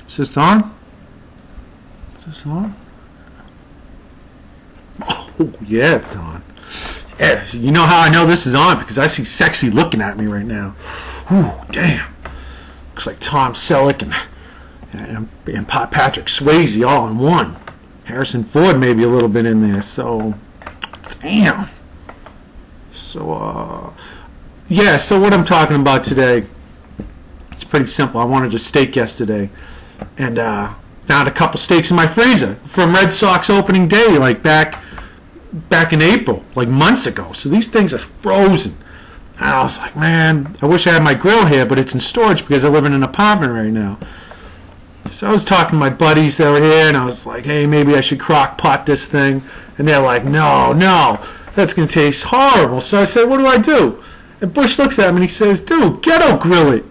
Is this on? Is this on? Oh, yeah, it's on. Yeah, you know how I know this is on? Because I see Sexy looking at me right now. Ooh, damn. Looks like Tom Selleck and Patrick Swayze all in one. Harrison Ford maybe a little bit in there. So, damn. So, yeah, so what I'm talking about today, it's pretty simple. I wanted a steak yesterday. And found a couple steaks in my freezer from Red Sox opening day, like back in April, like months ago. So these things are frozen. And I was like, man, I wish I had my grill here, but it's in storage because I live in an apartment right now. So I was talking to my buddies that were here, and I was like, hey, maybe I should crock pot this thing. And they're like, no, that's going to taste horrible. So I said, what do I do? And Bush looks at me and he says, dude, Ghetto Grill it.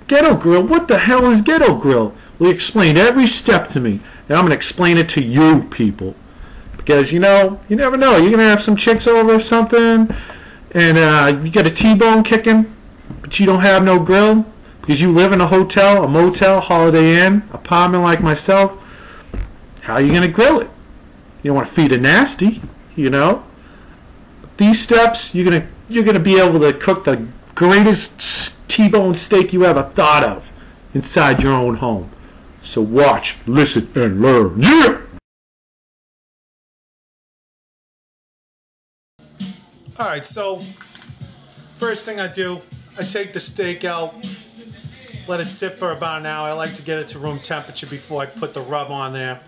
Ghetto Grill? What the hell is Ghetto Grill? Well, he explained every step to me. And I'm going to explain it to you people. Because, you know, you never know. You're going to have some chicks over or something, and you got a T-bone kicking, but you don't have no grill because you live in a hotel, a motel, Holiday Inn, apartment like myself. How are you going to grill it? You don't want to feed it nasty, you know. But these steps, you're gonna be able to cook the greatest T-bone steak you ever thought of inside your own home. So watch, listen, and learn. Yeah! Alright, so first thing I do, I take the steak out, let it sit for about an hour. I like to get it to room temperature before I put the rub on there.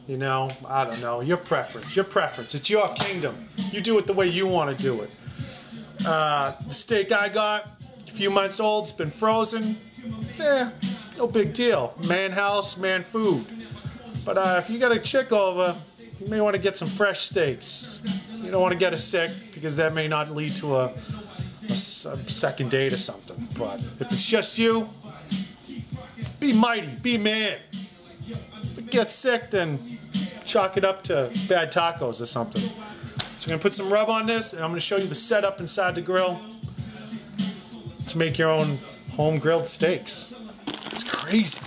You know, I don't know, your preference, it's your kingdom. You do it the way you want to do it. The steak I got, a few months old, it's been frozen. No big deal. Man house, man food. But if you got a chick over, you may want to get some fresh steaks. You don't want to get her sick because that may not lead to a second date or something. But if it's just you, be mighty, be man. If it gets sick, then chalk it up to bad tacos or something. So I'm going to put some rub on this, and I'm going to show you the setup inside the grill to make your own home grilled steaks. It's crazy.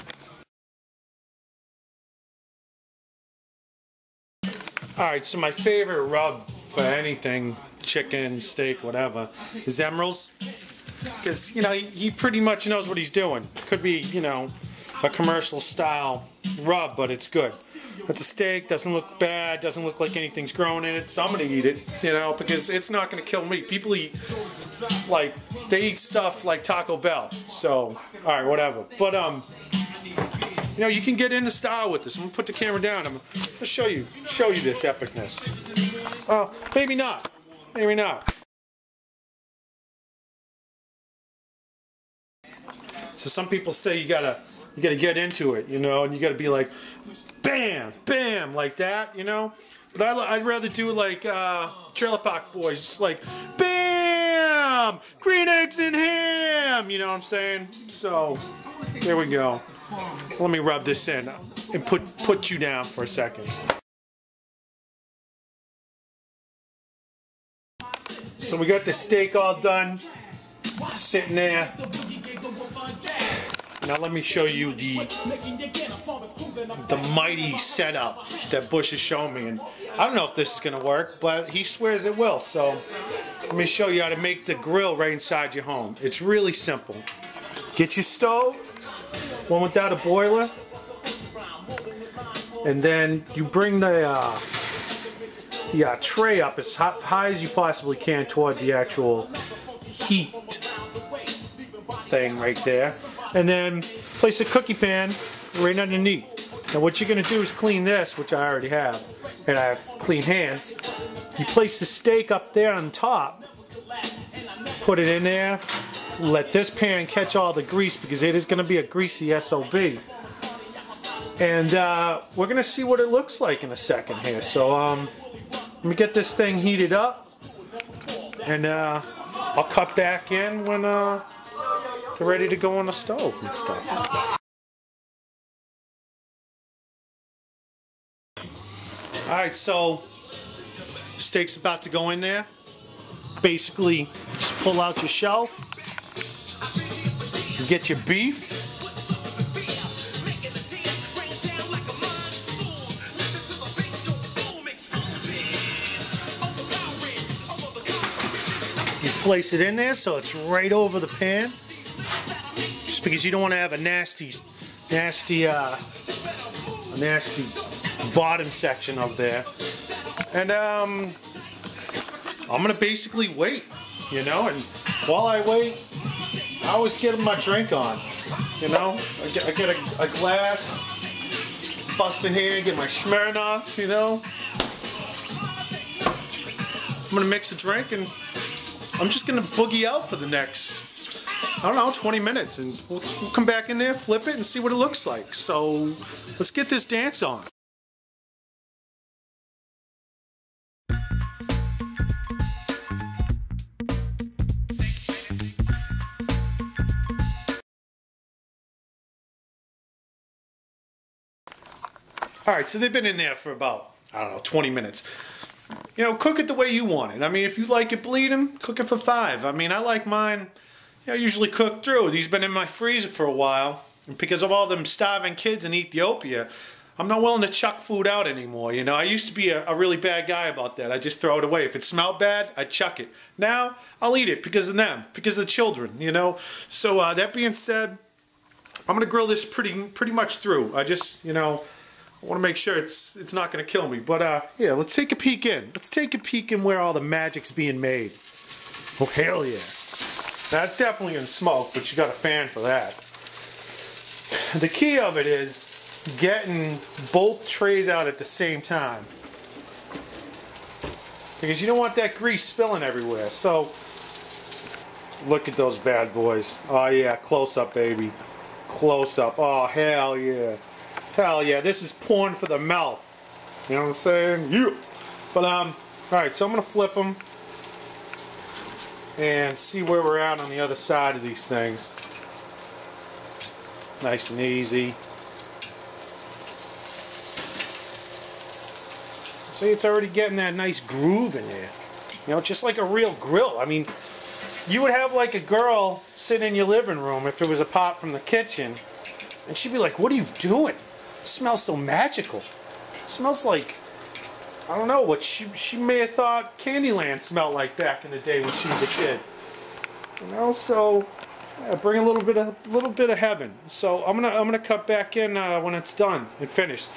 Alright, so my favorite rub for anything, chicken, steak, whatever, is Emeril's. Because, you know, he pretty much knows what he's doing. Could be, you know, a commercial style rub, but it's good. It's a steak, doesn't look bad, doesn't look like anything's growing in it, so I'm going to eat it, you know, because it's not going to kill me. People eat, like, they eat stuff like Taco Bell, so, alright, whatever. But, you know, you can get into style with this. I'm going to put the camera down. I'm going to show you this epicness. Well, maybe not. Maybe not. So some people say you gotta get into it, you know, and you gotta be like, bam, bam, like that, you know. But I'd rather do it like Trailer Park Boys, just like, bam, green eggs and ham, you know what I'm saying? So there we go. Let me rub this in and put you down for a second. So we got the steak all done, sitting there. Now let me show you the mighty setup that Bush has shown me. And I don't know if this is going to work, but he swears it will. So let me show you how to make the grill right inside your home. It's really simple. Get your stove, one without a boiler, and then you bring the tray up as high as you possibly can toward the actual heat thing right there, and then place a cookie pan right underneath. Now what you're going to do is clean this, which I already have, and I have clean hands. You place the steak up there on top, put it in there, let this pan catch all the grease because it is going to be a greasy SOB. And we're going to see what it looks like in a second here. So let me get this thing heated up, and I'll cut back in when they're ready to go on the stove and stuff. Alright, so steak's about to go in there. Basically, just pull out your shelf, you get your beef, You place it in there so it's right over the pan. Just because you don't want to have a nasty bottom section of there. And I'm gonna basically wait, you know, and while I wait, I always get my drink on, you know. I get a glass, bust in here, get my Smirnoff, you know. I'm gonna mix a drink and I'm just gonna boogie out for the next, I don't know, 20 minutes, and we'll come back in there, flip it, and see what it looks like. So let's get this dance on. Alright, so they've been in there for about, I don't know, 20 minutes. You know, cook it the way you want it. I mean, if you like it bleeding, cook it for 5. I mean, I like mine, you know, usually cooked through. These been in my freezer for a while. And because of all them starving kids in Ethiopia, I'm not willing to chuck food out anymore. You know, I used to be a really bad guy about that. I just throw it away. If it smelled bad, I'd chuck it. Now, I'll eat it because of them, because of the children, you know. So, that being said, I'm going to grill this pretty much through. I just, you know, I want to make sure it's not going to kill me. But, yeah, let's take a peek in. Let's take a peek in where all the magic's being made. Oh, hell yeah. That's definitely going to smoke, but you got a fan for that. The key of it is getting both trays out at the same time. Because you don't want that grease spilling everywhere. So, look at those bad boys. Oh, yeah, close up, baby. Close up. Oh, hell yeah. Hell yeah, this is porn for the mouth. You know what I'm saying? Yeah. But, alright, so I'm going to flip them and see where we're at on the other side of these things. Nice and easy. See, it's already getting that nice groove in there. You know, just like a real grill. I mean, you would have like a girl sit in your living room if it was apart from the kitchen, and she'd be like, "What are you doing? It smells so magical. It smells like, I don't know, what she may have thought Candyland smelled like back in the day when she was a kid." You know, so yeah, bring a little bit of heaven. So I'm gonna cut back in when it's done and finished.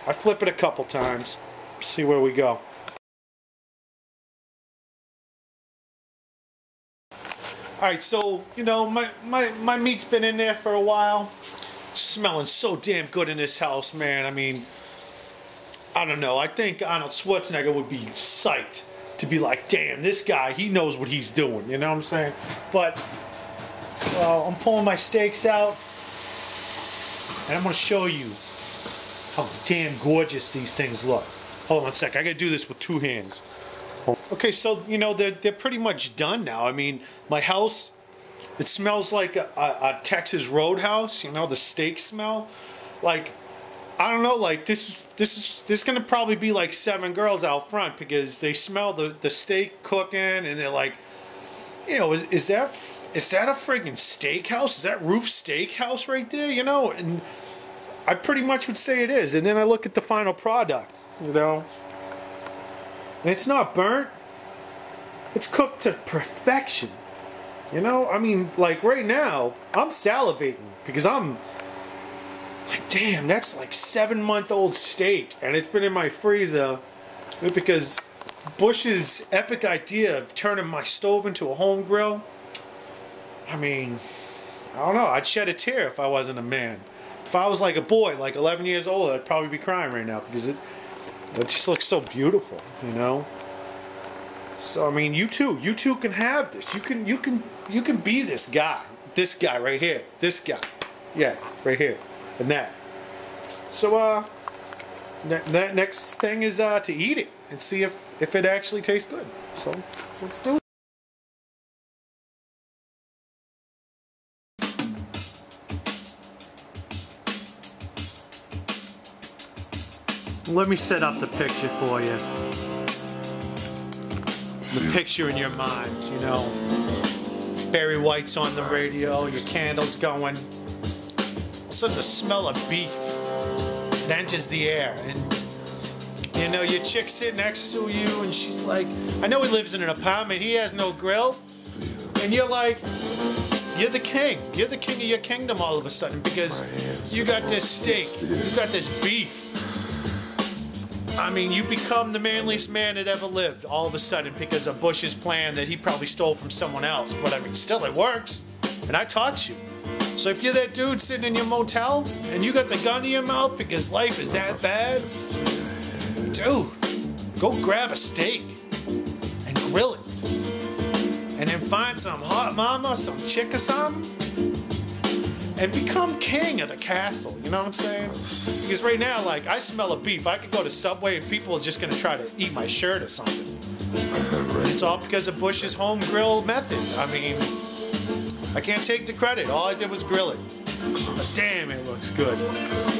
I flip it a couple times, see where we go. Alright, so you know my meat's been in there for a while. It's smelling so damn good in this house, man. I mean, I don't know. I think Arnold Schwarzenegger would be psyched to be like, damn, this guy, he knows what he's doing. You know what I'm saying? But, so I'm pulling my steaks out, and I'm going to show you how damn gorgeous these things look. Hold on one sec. I got to do this with 2 hands. Okay, so, you know, they're pretty much done now. I mean, my house, it smells like a Texas Roadhouse. You know, the steak smell. Like, I don't know, like there's gonna probably be like 7 girls out front because they smell the steak cooking and they're like, you know, is that a friggin' steakhouse? Is that Roof Steakhouse right there? You know, and I pretty much would say it is. And then I look at the final product, you know, and it's not burnt. It's cooked to perfection. You know, I mean, like right now I'm salivating because I'm like, damn, that's like 7-month-old steak, and it's been in my freezer because Bush's epic idea of turning my stove into a home grill. I mean, I don't know. I'd shed a tear if I wasn't a man. If I was like a boy, like 11 years old, I'd probably be crying right now because it just looks so beautiful, you know. So I mean, you too can have this. You can be this guy right here, this guy, yeah, right here. And that. So, next thing is to eat it and see if it actually tastes good. So, let's do it. Let me set up the picture for you. The picture in your mind, you know. Barry White's on the radio, your candle's going. Sudden the smell of beef it enters the air, and You know, your chick's sitting next to you, and she's like, I know he lives in an apartment, he has no grill. And you're like, you're the king. You're the king of your kingdom all of a sudden because you got this steak, you got this beef. I mean, you become the manliest man that ever lived all of a sudden because of Bush's plan that he probably stole from someone else. But I mean, still, it works. And I taught you. So if you're that dude sitting in your motel and you got the gun in your mouth because life is that bad, dude, go grab a steak and grill it. And then find some hot mama, some chick or something, and become king of the castle. You know what I'm saying? Because right now, like, I smell a beef. I could go to Subway and people are just going to try to eat my shirt or something. It's all because of Bush's home grill method. I mean, I can't take the credit. All I did was grill it. But damn, it looks good.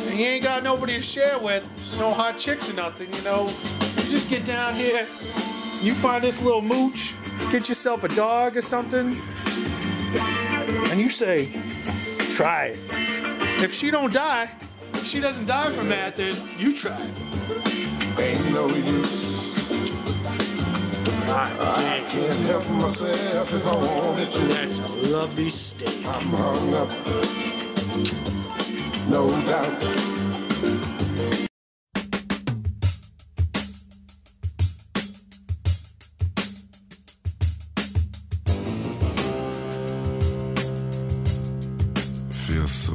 And you ain't got nobody to share with. No hot chicks or nothing, you know. You just get down here, you find this little mooch, get yourself a dog or something, and you say, try it. If she don't die, if she doesn't die from that, then you try it. Ain't no use. I can't help myself if I wanted to. That's a lovely steak. I'm hung up, no doubt. Feels so